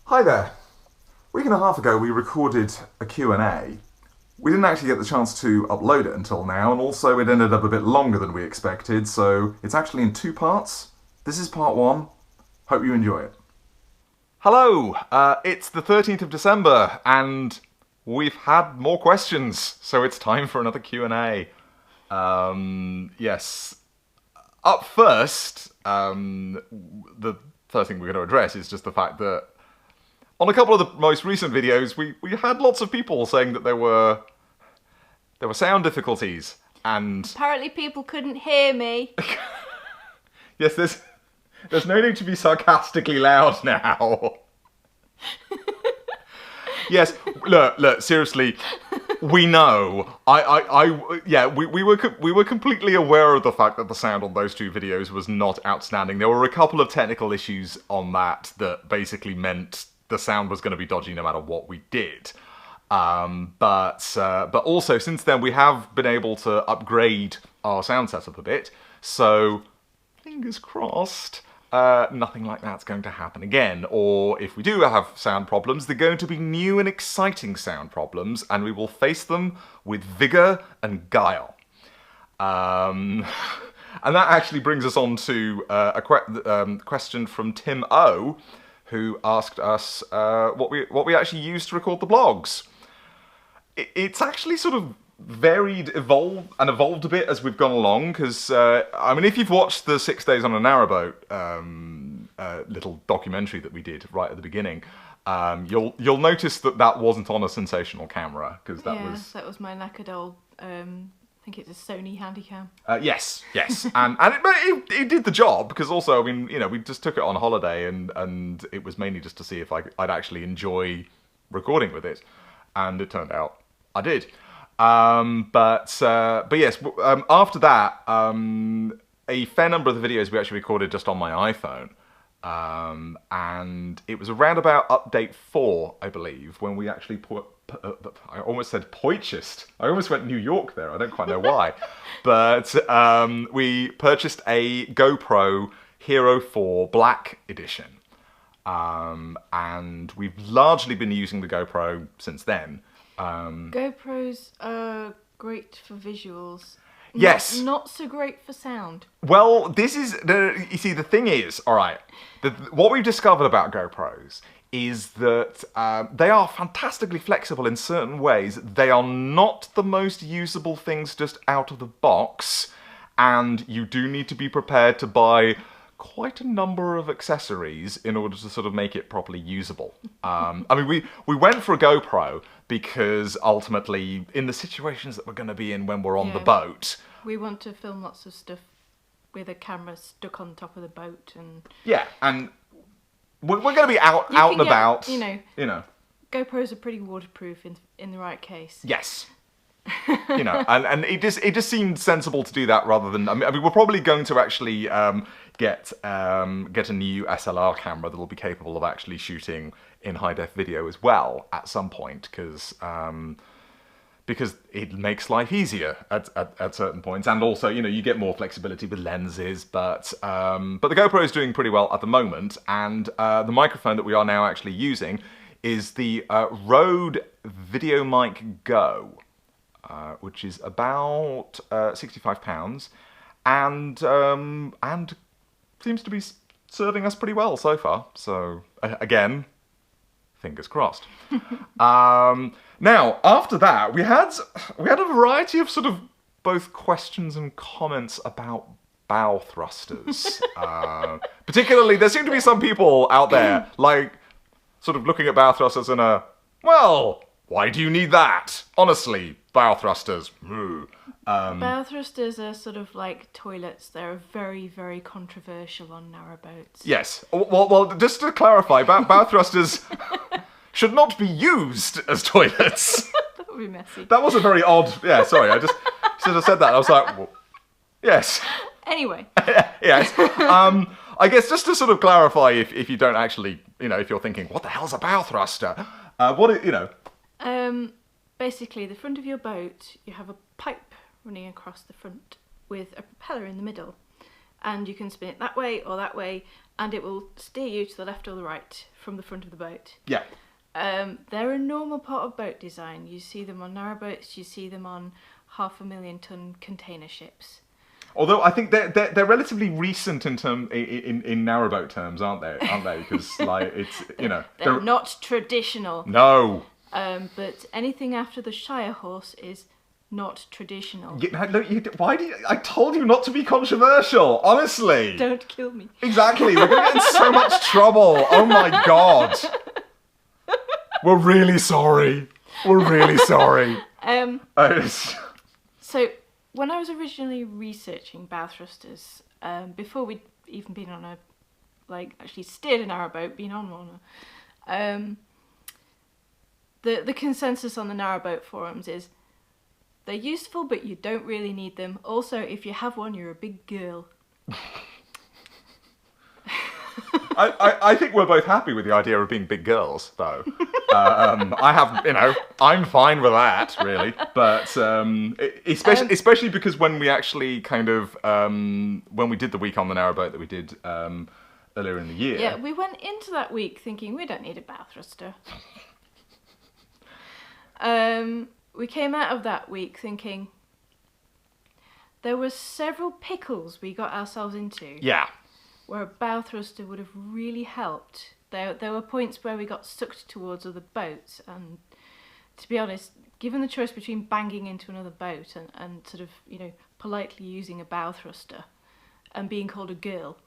Hi there. A week and a half ago we recorded a Q&A. We didn't actually get the chance to upload it until now, and also it ended up a bit longer than we expected, so it's actually in two parts. This is part one. Hope you enjoy it. Hello, it's the 13th of December, and we've had more questions, so it's time for another Q&A. Yes. Up first, the first thing we're going to address is just the fact that on a couple of the most recent videos, we had lots of people saying that there were sound difficulties, and apparently people couldn't hear me. yes, there's no need to be sarcastically loud now. Yes, look, seriously, we know. We were completely aware of the fact that the sound on those two videos was not outstanding. There were a couple of technical issues on that basically meant the sound was going to be dodgy no matter what we did. But also since then we have been able to upgrade our sound setup a bit. So fingers crossed, nothing like that's going to happen again. Or if we do have sound problems, they're going to be new and exciting sound problems, and we will face them with vigor and guile. And that actually brings us on to a question from Tim O, who asked us what we actually used to record the blogs. It's actually sort of evolved a bit as we've gone along, because I mean, if you've watched the 6 Days on a Narrowboat little documentary that we did right at the beginning, you'll notice that wasn't on a sensational camera, because that was my knackered old I think it's a Sony Handycam. Yes, and it did the job, because also, I mean, you know, we just took it on holiday, and it was mainly just to see if I'd actually enjoy recording with it, and it turned out I did. But yes, after that, a fair number of the videos we actually recorded just on my iPhone, and it was around about update 4, I believe, when we actually I almost said purchased. I almost went New York there. I don't quite know why. But we purchased a GoPro Hero 4 Black Edition. And we've largely been using the GoPro since then. GoPros are great for visuals. Yes. Not so great for sound. Well, you see, the thing is, all right, what we've discovered about GoPros is that they are fantastically flexible in certain ways. They are not the most usable things just out of the box, and you do need to be prepared to buy quite a number of accessories in order to sort of make it properly usable. I mean, we went for a GoPro because ultimately, in the situations that we're going to be in when we're on the boat, we want to film lots of stuff with a camera stuck on top of the boat, and and we're going to be out and about. You know, GoPros are pretty waterproof in the right case. Yes. You know, and it just seemed sensible to do that rather than. I mean, we're probably going to actually get a new SLR camera that will be capable of actually shooting in high-def video as well at some point, because it makes life easier at certain points, and also, you know, you get more flexibility with lenses. But the GoPro is doing pretty well at the moment, and the microphone that we are now actually using is the Rode VideoMic Go. Which is about £65, and seems to be serving us pretty well so far. So again, fingers crossed. Now, after that, we had a variety of sort of both questions and comments about bow thrusters. Particularly, there seem to be some people out there like sort of looking at bow thrusters in a, well, why do you need that? Honestly, bow thrusters. Bow thrusters are sort of like toilets. They're very, very controversial on narrowboats. Yes. Well, just to clarify, bow thrusters should not be used as toilets. That would be messy. That was a very odd. Yeah, sorry. I just should have said that. I was like, well, yes. Anyway. Yes. I guess just to sort of clarify, if you don't actually, you know, if you're thinking, what the hell's a bow thruster? Basically, the front of your boat, you have a pipe running across the front with a propeller in the middle, and you can spin it that way or that way, and it will steer you to the left or the right from the front of the boat. Yeah. They're a normal part of boat design. You see them on narrowboats, you see them on 500,000-ton container ships. Although I think they're relatively recent in narrowboat terms, aren't they? Because like it's they're not traditional. No. But anything after the Shire horse is not traditional. I told you not to be controversial. Honestly. Don't kill me. Exactly. We're going to get in so much trouble. Oh my god. We're really sorry. We're really sorry. So when I was originally researching bow thrusters, before we'd even been on actually steered a narrowboat, been on one, the consensus on the narrowboat forums is they're useful, but you don't really need them. Also, if you have one, you're a big girl. I think we're both happy with the idea of being big girls, though. I'm fine with that, really. But especially because when we actually kind of when we did the week on the narrowboat that we did earlier in the year. Yeah, we went into that week thinking we don't need a bow thruster. We came out of that week thinking there were several pickles we got ourselves into. Yeah. Where a bow thruster would have really helped. There were points where we got sucked towards other boats, and to be honest, given the choice between banging into another boat and sort of, politely using a bow thruster and being called a girl,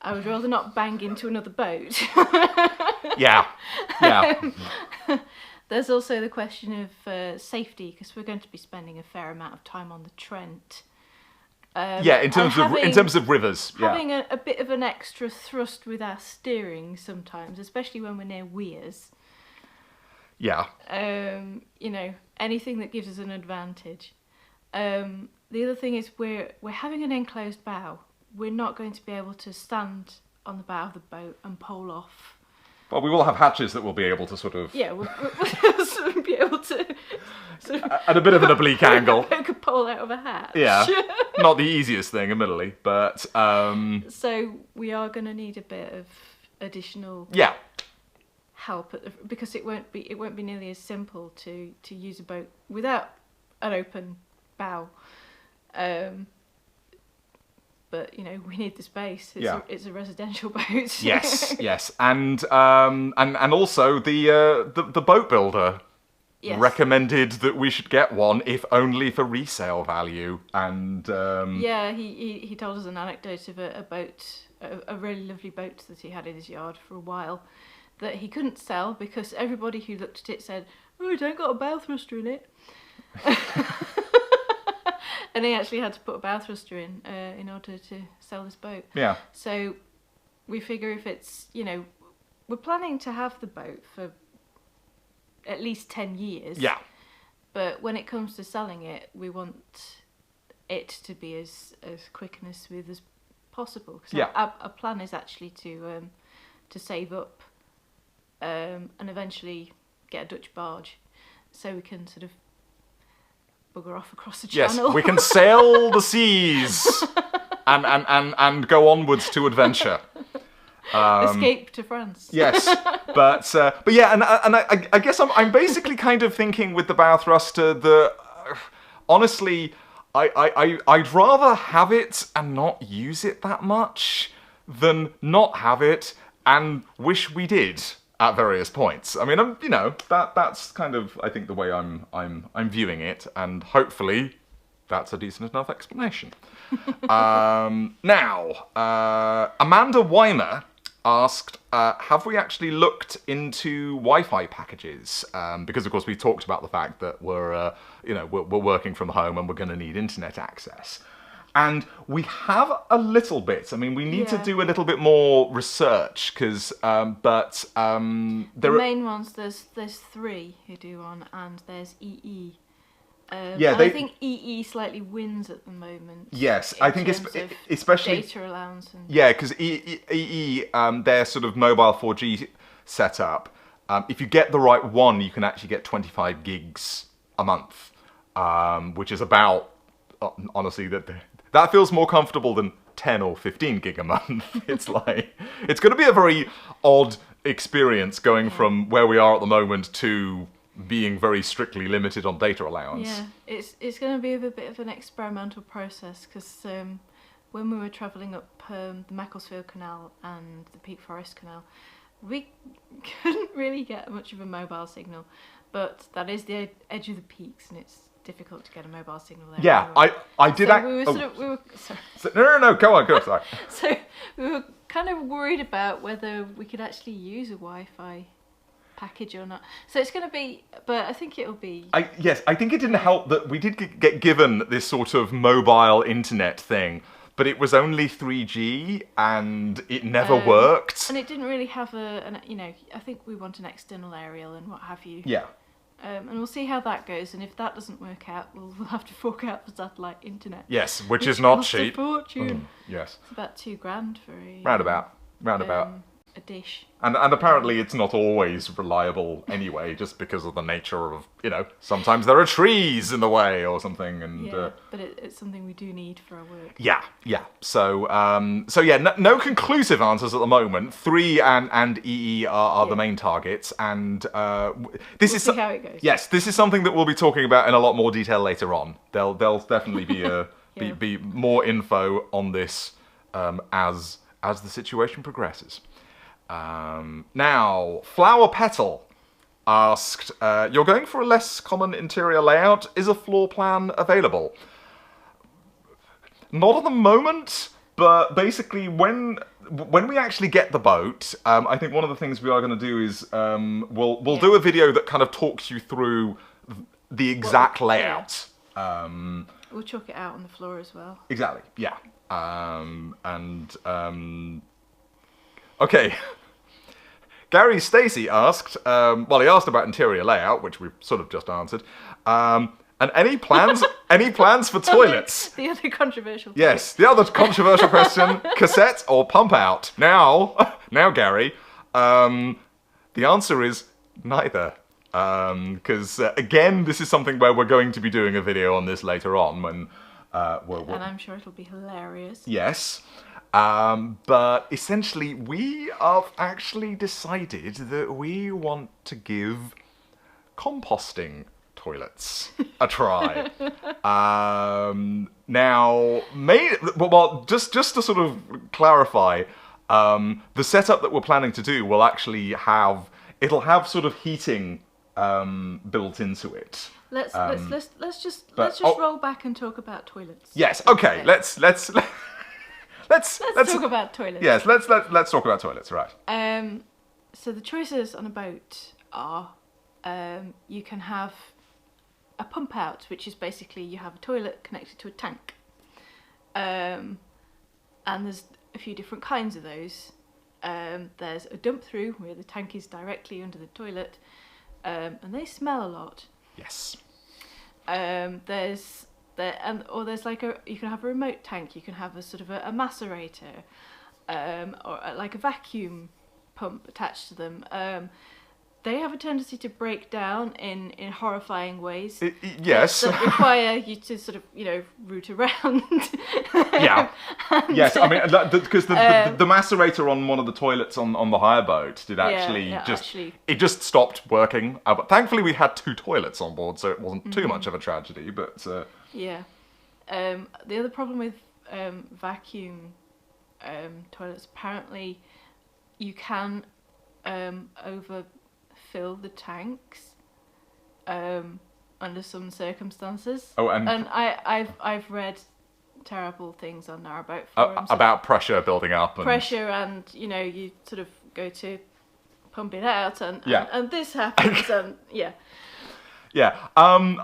I would rather not bang into another boat. Yeah. There's also the question of safety, because we're going to be spending a fair amount of time on the Trent. In terms of rivers. Having a bit of an extra thrust with our steering sometimes, especially when we're near weirs. Yeah. Anything that gives us an advantage. The other thing is we're having an enclosed bow. We're not going to be able to stand on the bow of the boat and pole off. Well, we will have hatches that will be able to sort of... Yeah, we'll sort of be able to... Sort of at a bit of an oblique angle. Poke a pole out of a hatch. Yeah, not the easiest thing, admittedly, but... So we are going to need a bit of additional... Yeah. Help, because it won't be nearly as simple to use a boat without an open bow. But we need the space. It's a residential boat. Yes, and also the boat builder recommended that we should get one, if only for resale value. And he told us an anecdote of a boat, a really lovely boat that he had in his yard for a while, that he couldn't sell because everybody who looked at it said, "Oh, it ain't got a bow thruster in it." And he actually had to put a bow thruster in order to sell this boat. Yeah. So we figure if it's, we're planning to have the boat for at least 10 years. Yeah. But when it comes to selling it, we want it to be as quick and as smooth as possible. Because our plan is actually to save up and eventually get a Dutch barge so we can sort of bugger off across the channel. Yes, we can sail the seas and go onwards to adventure. Escape to France. Yes, but yeah, and I guess I'm basically kind of thinking with the bow thruster that honestly, I'd rather have it and not use it that much than not have it and wish we did at various points. I mean, that's kind of, I think, the way I'm viewing it, and hopefully that's a decent enough explanation. Now, Amanda Weimer asked, have we actually looked into Wi-Fi packages? Because of course we talked about the fact that we're working from home and we're going to need internet access. And we have a little bit. I mean, we need to do a little bit more research because, the main ones, there's 3 who do one, and there's EE. I think EE slightly wins at the moment. Yes, I think especially data allowance. Because EE, their sort of mobile 4G setup. If you get the right one, you can actually get 25 gigs a month, which is about honestly that feels more comfortable than 10 or 15 gig a month. It's like, it's going to be a very odd experience going from where we are at the moment to being very strictly limited on data allowance. Yeah, it's going to be a bit of an experimental process because when we were travelling up the Macclesfield Canal and the Peak Forest Canal, we couldn't really get much of a mobile signal, but that is the edge of the peaks and it's difficult to get a mobile signal there. Yeah, anyway. I did. So we were sorry. No, go on, sorry. So we were kind of worried about whether we could actually use a Wi-Fi package or not. So it's going to be, but I think it'll be. Yes, I think it didn't help that we did get given this sort of mobile internet thing, but it was only 3G and it never worked. And it didn't really have I think we want an external aerial and what have you. Yeah. And we'll see how that goes, and if that doesn't work out, we'll have to fork out for satellite internet. Yes, which is not costs cheap. A fortune. Yes. It's about $2,000 for a Roundabout. a dish. And apparently it's not always reliable anyway, just because of the nature of, sometimes there are trees in the way or something. And Yeah, but it's something we do need for our work. Yeah. So no conclusive answers at the moment. 3 and EE are the main targets, and this is see how it goes. Yes, this is something that we'll be talking about in a lot more detail later on. There'll definitely be be more info on this as the situation progresses. Now, Flower Petal asked, you're going for a less common interior layout. Is a floor plan available? Not at the moment, but basically when we actually get the boat, I think one of the things we are going to do is we'll do a video that kind of talks you through the exact layout. We'll chalk it out on the floor as well. Exactly, yeah. Okay. Gary Stacey asked, he asked about interior layout, which we've sort of just answered. And any plans for toilets? The other controversial thing. Yes, the other controversial question, cassette or pump out? Now, Gary, the answer is neither. Because, again, this is something where we're going to be doing a video on this later on. And I'm sure it'll be hilarious. Yes. But essentially, we have actually decided that we want to give composting toilets a try. Now, just to sort of clarify, the setup that we're planning to do will actually have sort of heating built into it. Let's just roll back and talk about toilets. Yes. Okay. Let's talk about toilets. Yes, let's talk about toilets, right? So the choices on a boat are you can have a pump out, which is basically you have a toilet connected to a tank. And there's a few different kinds of those. There's a dump through where the tank is directly under the toilet, and they smell a lot. Yes. There's like you can have a remote tank, you can have a sort of a macerator, or like a vacuum pump attached to them. They have a tendency to break down in horrifying ways. Yes. That require you to sort of, root around. Yeah. Yes, I mean, because the macerator on one of the toilets on the hire boat did actually it just stopped working. But thankfully we had 2 toilets on board, so it wasn't too much of a tragedy, but... Yeah. The other problem with vacuum toilets, apparently you can overfill the tanks under some circumstances. Oh, and I've read terrible things on Narrowboat forums about pressure building up. And you sort of go to pump it out and this happens and yeah. Yeah. And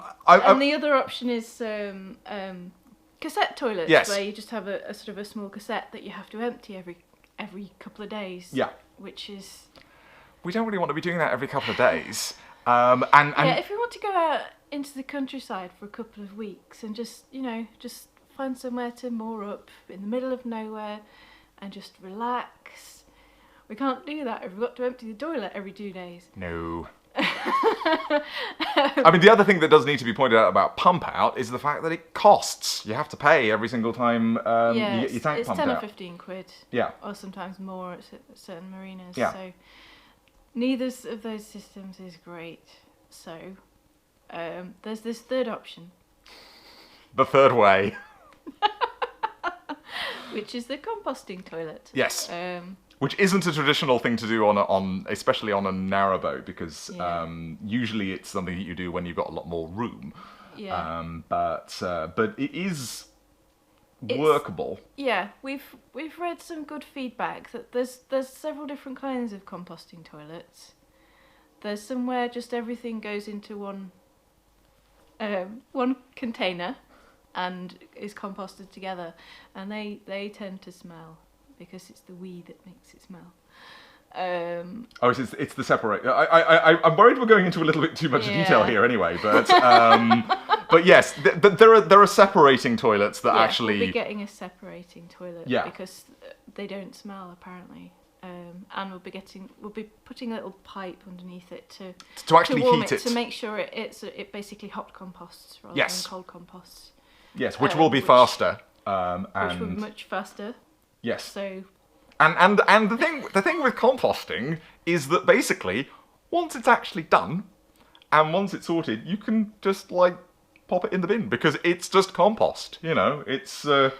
the other option is cassette toilets, where you just have a sort of a small cassette that you have to empty every couple of days. Yeah. Which is... We don't really want to be doing that every couple of days. If we want to go out into the countryside for a couple of weeks and just find somewhere to moor up in the middle of nowhere and just relax. We can't do that if we've got to empty the toilet every 2 days. No. I mean, the other thing that does need to be pointed out about pump out is the fact that it costs. You have to pay every single time you get your tank it's pumped 10 out. or 15 quid. Yeah. Or sometimes more at certain marinas. Yeah. So neither of those systems is great. So there's this third option, The third way. which is the composting toilet. Yes. Which isn't a traditional thing to do especially on a narrowboat, because Yeah. usually it's something that you do when you've got a lot more room. Yeah. But it is workable. Yeah, we've read some good feedback that there's several different kinds of composting toilets. There's some where just everything goes into one container and is composted together, and they tend to smell because it's the wee that makes it smell. It's the separate. I'm worried we're going into a little bit too much detail here anyway, but but yes, there are separating toilets that actually. We'll be getting a separating toilet because they don't smell apparently, and we'll be putting a little pipe underneath it to actually warm heat it to make sure it basically hot composts rather than cold composts. Yes, which will be faster. Which will be much faster. Yes. So. And the thing with composting is that basically, once it's actually done, and once it's sorted, you can just pop it in the bin because it's just compost. You know, it's the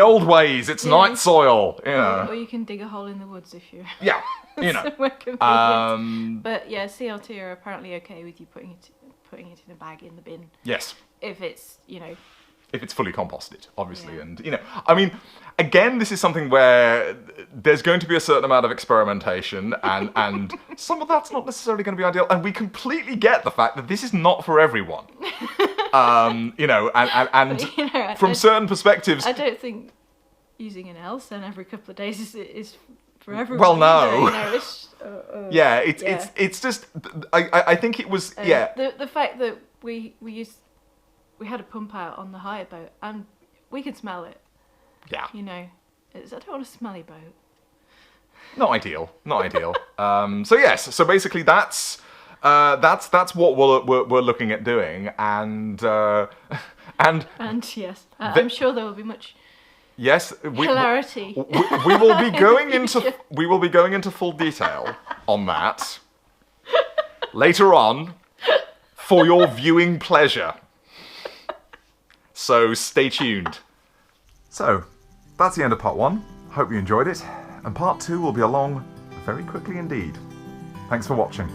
old ways. It's night soil. You know. Or you can dig a hole in the woods if you. Yeah. You know. But yeah, CLT are apparently okay with you putting it in a bag in the bin. Yes. If it's If it's fully composted, obviously. And, I mean, again, this is something where there's going to be a certain amount of experimentation, and some of that's not necessarily going to be ideal. And we completely get the fact that this is not for everyone. From certain perspectives. I don't think using an L-Sen every couple of days is for everyone. Well, no. Either, It's just, I think it was, The fact that we had a pump out on the hire boat and we could smell it. Yeah. I don't want a smelly boat. Not ideal. So basically that's what we're looking at doing, and yes, I'm sure there will be much hilarity. We will be going into full detail on that later on for your viewing pleasure. So stay tuned. So, that's the end of part 1. Hope you enjoyed it. And part 2 will be along very quickly indeed. Thanks for watching.